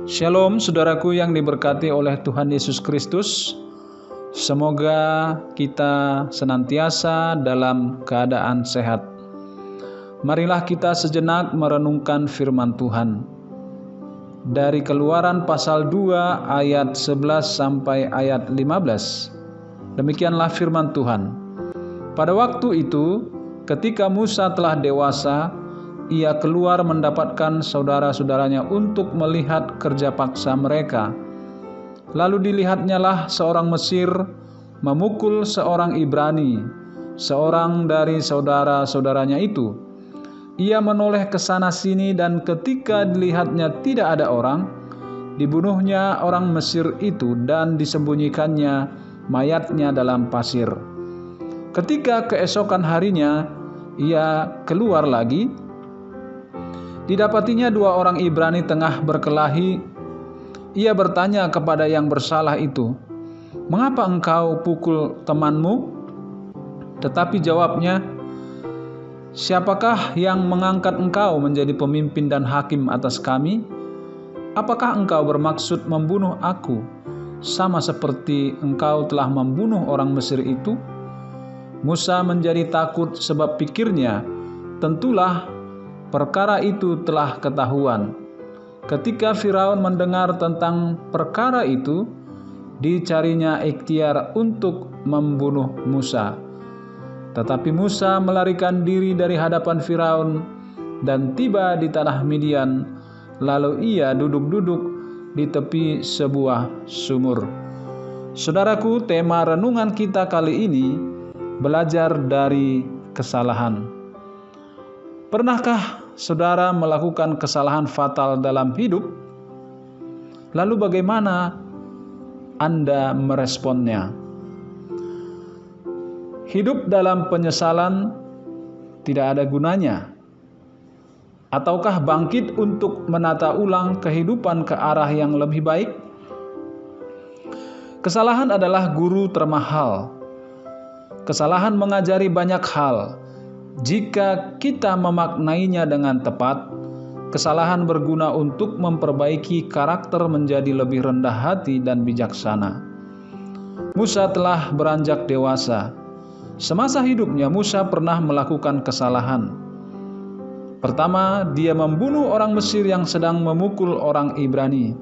Shalom saudaraku yang diberkati oleh Tuhan Yesus Kristus. Semoga kita senantiasa dalam keadaan sehat. Marilah kita sejenak merenungkan firman Tuhan. Dari Keluaran pasal 2 ayat 11 sampai ayat 15. Demikianlah firman Tuhan. Pada waktu itu, ketika Musa telah dewasa, ia keluar mendapatkan saudara-saudaranya untuk melihat kerja paksa mereka. Lalu dilihatnyalah seorang Mesir memukul seorang Ibrani, seorang dari saudara-saudaranya itu. Ia menoleh ke sana sini dan ketika dilihatnya tidak ada orang, dibunuhnya orang Mesir itu dan disembunyikannya mayatnya dalam pasir. Ketika keesokan harinya ia keluar lagi, didapatinya dua orang Ibrani tengah berkelahi. Ia bertanya kepada yang bersalah itu, "Mengapa engkau pukul temanmu?" Tetapi jawabnya, "Siapakah yang mengangkat engkau menjadi pemimpin dan hakim atas kami? Apakah engkau bermaksud membunuh aku, sama seperti engkau telah membunuh orang Mesir itu?" Musa menjadi takut sebab pikirnya, tentulah perkara itu telah ketahuan. Ketika Firaun mendengar tentang perkara itu, dicarinya ikhtiar untuk membunuh Musa. Tetapi Musa melarikan diri dari hadapan Firaun dan tiba di tanah Midian, lalu ia duduk-duduk di tepi sebuah sumur. Saudaraku, tema renungan kita kali ini belajar dari kesalahan. Pernahkah saudara melakukan kesalahan fatal dalam hidup? Lalu bagaimana Anda meresponnya? Hidup dalam penyesalan tidak ada gunanya. Ataukah bangkit untuk menata ulang kehidupan ke arah yang lebih baik? Kesalahan adalah guru termahal. Kesalahan mengajari banyak hal. Jika kita memaknainya dengan tepat, kesalahan berguna untuk memperbaiki karakter menjadi lebih rendah hati dan bijaksana. Musa telah beranjak dewasa. Semasa hidupnya Musa pernah melakukan kesalahan. Pertama, dia membunuh orang Mesir yang sedang memukul orang Ibrani.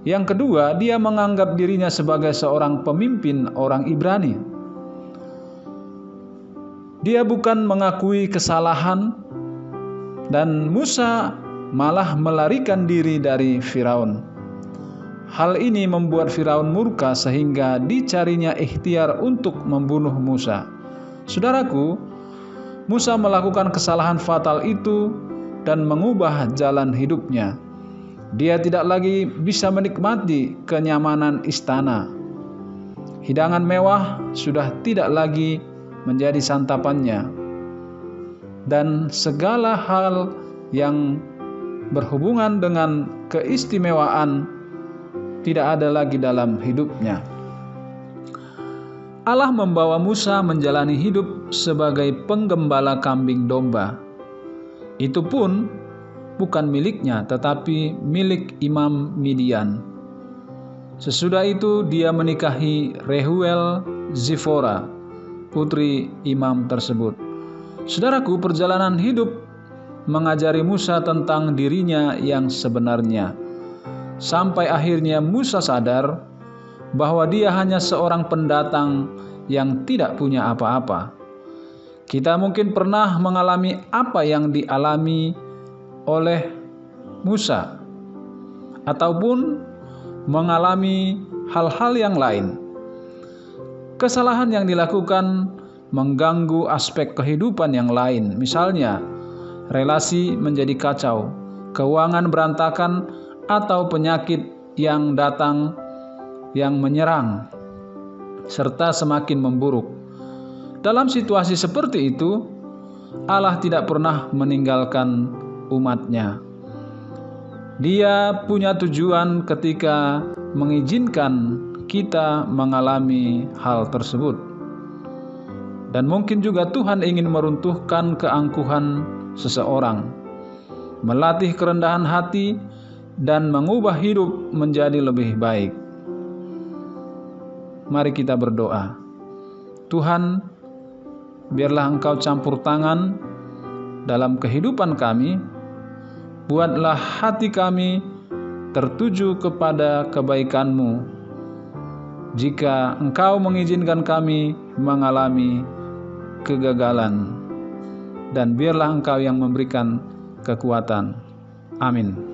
Yang kedua, dia menganggap dirinya sebagai seorang pemimpin orang Ibrani. Dia bukan mengakui kesalahan, dan Musa malah melarikan diri dari Firaun. Hal ini membuat Firaun murka sehingga dicarinya ikhtiar untuk membunuh Musa. Saudaraku, Musa melakukan kesalahan fatal itu dan mengubah jalan hidupnya. Dia tidak lagi bisa menikmati kenyamanan istana. Hidangan mewah sudah tidak lagi menjadi santapannya, dan segala hal yang berhubungan dengan keistimewaan tidak ada lagi dalam hidupnya. Allah membawa Musa menjalani hidup sebagai penggembala kambing domba. Itu pun bukan miliknya, tetapi milik Imam Midian. Sesudah itu dia menikahi Rehuel Zifora, putri imam tersebut. Saudaraku, perjalanan hidup mengajari Musa tentang dirinya yang sebenarnya. Sampai akhirnya Musa sadar bahwa dia hanya seorang pendatang yang tidak punya apa-apa. Kita mungkin pernah mengalami apa yang dialami oleh Musa, ataupun mengalami hal-hal yang lain. Kesalahan yang dilakukan mengganggu aspek kehidupan yang lain. Misalnya, relasi menjadi kacau, keuangan berantakan, atau penyakit yang datang yang menyerang, serta semakin memburuk. Dalam situasi seperti itu, Allah tidak pernah meninggalkan umat-Nya. Dia punya tujuan ketika mengizinkan kita mengalami hal tersebut. Dan mungkin juga Tuhan ingin meruntuhkan keangkuhan seseorang, melatih kerendahan hati dan mengubah hidup menjadi lebih baik. Mari kita berdoa. Tuhan, biarlah Engkau campur tangan dalam kehidupan kami. Buatlah hati kami tertuju kepada kebaikan-Mu. Jika Engkau mengizinkan kami mengalami kegagalan, dan biarlah Engkau yang memberikan kekuatan. Amin.